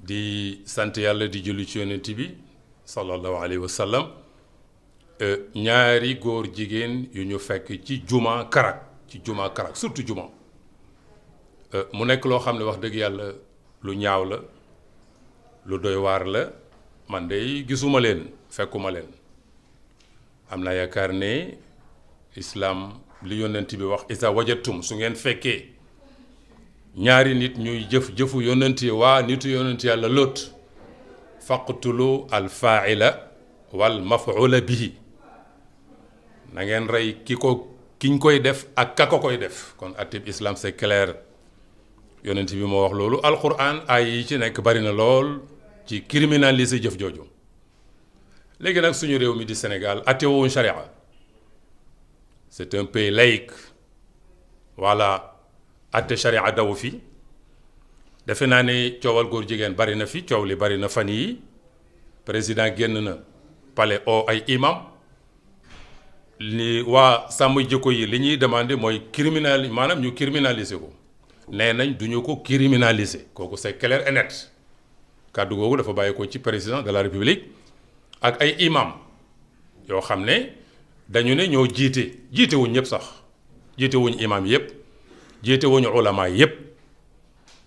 di sant yàlla di julli ci yonent bi sallallahu alayhi wa sallam ñaari góor jigéen yu ñu fekk ci juma karak surtout juma mu nekk loo xam ne wax dëgg yàlla lu ñaaw la lu doy waar la man de gisuma leen fekkuma leen am naa yaakaar ne islaam li yonent bi wax isa wajatum su ngeen fekkee ñaari nit ñuy jëfu yonent yi waa nitu yonent yàlla Lóot faqtulu al faaila wal maf'ula bihi na ngeen rey kiñ koy def ak ka ko koy def kon attib islam c'est clair yonent bi moo wax loolu alquran ay yi ci nekk bari na lool ci criminaliser jëf jooju léegi nag suñu réew mi di Sénégal attewuñ charia c'est un pays laïque voilà atte charia daw fi defe naa ne coowal góor jigéen bari na fi coow li bari na fan yi président génn na palais oo ay imam li waa sàmm jikko yi li ñuy demandé mooy maanaam ñu criminaliser ko nee nañ duñu ko criminaliser kooku c'est clair et net kàddu googu dafa bàyyi ko ci président de la république ak ay imam yoo xam ne dañu ne ñoo jiite wuñ ñëpp sax jiite wuñ imam yëpp jiite wuñu ulama yëpp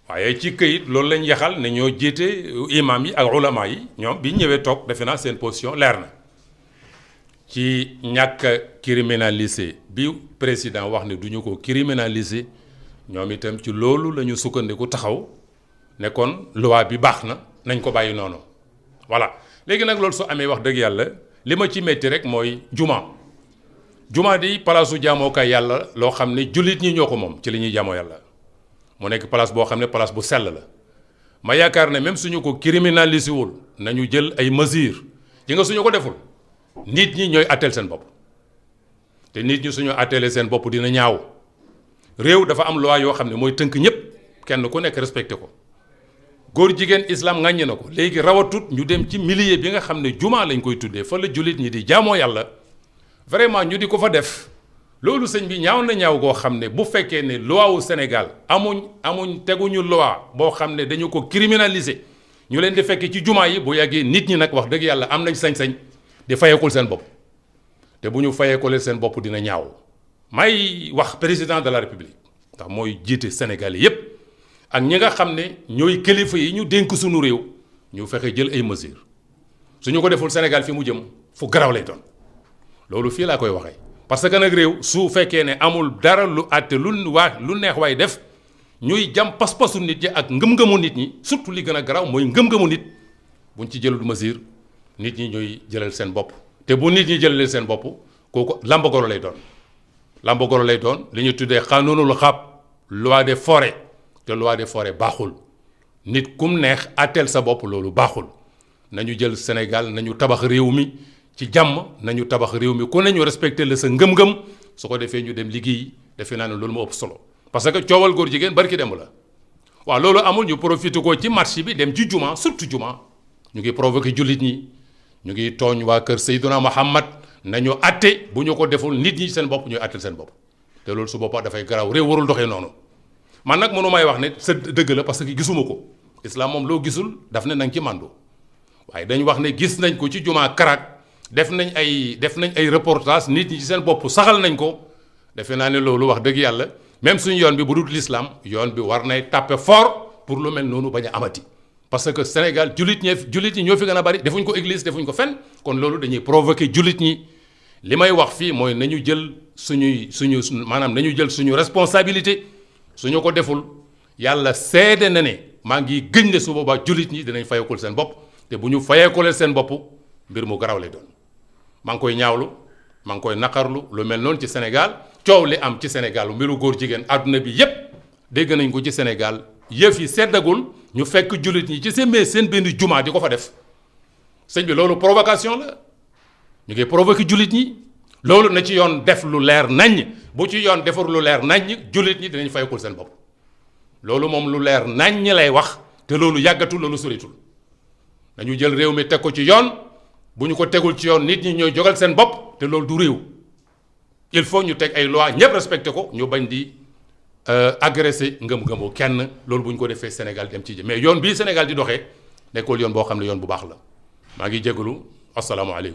waaye ci këyit loolu lañ yaxal ne ñoo jiite imam yi ak ulama yi ñoom bi ñëwee toog defe naa seen position leer na ci ñàkk a criminaliser bi président wax ne duñu ko criminaliser ñoom itam ci loolu la ñu sukkandiku taxaw ne kon loi bi baax na nañ ko bàyyi noonu voilà léegi nag loolu su amee wax dëgg yàlla li ma ci metti rek mooy juma di palaasu jaamookaay yàlla loo xam ne jullit ñi ñoo ko moom ci li ñuy jaamoo yàlla mu nekk place boo xam ne place bu sell la ma yaakaar ne même suñu ko criminalisé wul nañu jël ay mesures ji nga suñu ko deful nit ñi ñooy atteel seen bopp te nit ñi suñu atteelee seen bopp dina ñaaw réew dafa am loi yoo xam ne mooy tënk ñëpp kenn ku nekk respecté ko góor jigéen islam ŋàññi na ko léegi rawatut ñu dem ci milieu bi nga xam ne juma lañ koy tuddee fa la jullit ñi di jaamoo yàlla vraiment ñu di ko fa def loolu sëñ bi ñaaw na ñaaw goo xam ne bu fekkee ne loi wu Sénégal amuñ teguñu loi boo xam ne dañu ko criminaliser ñu leen di fekk ci juma yi bu yàggee nit ñi nag wax dëgg yàlla am nañ sañ-sañ di fayekul seen bopp te bu ñu fayekulee seen bopp dina ñaaw may wax président de la république ndax mooy jiite Sénégal yépp ak ñi nga xam ne ñooy kilifa yi ñu dénk suñu réew ñu fexe jël ay mesures suñu ko deful Sénégal fi mu jëm fu garaw lay doon loolu fii laa koy waxee parce que nag réew su fekkee ne amul dara lu àtte lu neex waay def ñuy jam pas-pasu nit ñi ak ngëm-ngëmu nit ñi surtout li gën a garaaw mooy ngëm-ngëmu nit buñ ci jëlul mesure nit ñi ñooy jëlal seen bopp te bu nit ñi jëlalee seen bopp kooku lambagoro lay doon li ñu tuddee xanuunul xaab loi des forêts te loi des forêts baaxul nit kum neex àtteel sa bopp loolu baaxul nañu jël Sénégal nañu tabax réew mi ci jàmm nañu tabax réew mi ku ne ñu respecté la sa ngëm-ngëm su ko defee ñu dem liggéey defe naa ne loolu moo ëpp solo parce que coowal góor jigéen barki demb la waaw loolu amul ñu profité ko ci marché bi dem ci juma surtout juma ñu ngi provoqué jullit ñi ñu ngi tooñ waa kër Seydina Muhammad nañu atte bu ñu ko deful nit ñi seen bopp ñuy atteel seen bopp te loolu su boppaa dafay garaaw réew warul doxee noonu man nag mënu may wax ne sa dëgg la parce que gisuma ko islam moom loo gisul daf ne na nga ci màndu waaye dañu wax ne gis nañ ko ci juma karak def nañ ay reportage nit ñi ci seen bopp saxal nañ ko defe naa ne loolu wax dëgg yàlla même suñu yoon bi bu dul l'islam yoon bi war nay tàppe fort pour lu mel noonu bañ a amati parce que Sénégal jullit ñi ñoo fi gën a bari defuñ ko église defuñ ko fenn kon loolu dañuy provoquer jullit ñi li may wax fii mooy nañu jël nañu jël suñu responsabilité suñu ko deful yàlla seede na ne maa ngi gëñ ne su boobaa jullit ñi dinañ fayekul seen bopp te bu ñu fayekulee seen bopp mbir mu garaw lay doon maa ngi koy ñaawlu maa ngi koy naqarlu lu mel noonu ci Sénégal coow li am ci Sénégal mbiru góor jigéen àdduna bi yépp dégg nañ ko ci Sénégal yëf yi seddagul ñu fekk jullit ñi ci seen benn jumaa di ko fa def sëñ bi loolu provocation la ñu ngi provoqué jullit ñi loolu na ci yoon def lu leer naññ bu ci yoon defar lu leer naññ jullit ñi dinañ fayekul seen bopp loolu moom lu leer naññ lay wax te loolu yàggatul loolu soritul nañu jël réew mi teg ko ci yoon bu ñu ko tegul ci yoon nit ñi ñooy jogal seen bopp te loolu du réew il faut ñu teg ay loi ñëpp respecté ko ñu bañ di agressé ngëm-ngëmu kenn loolu bu ñu ko defee Sénégal dem ci mais yoon bii Sénégal di doxee nekkul yoon boo xam ne yoon bu baax la maa ngi jégalu asalaamaaleykum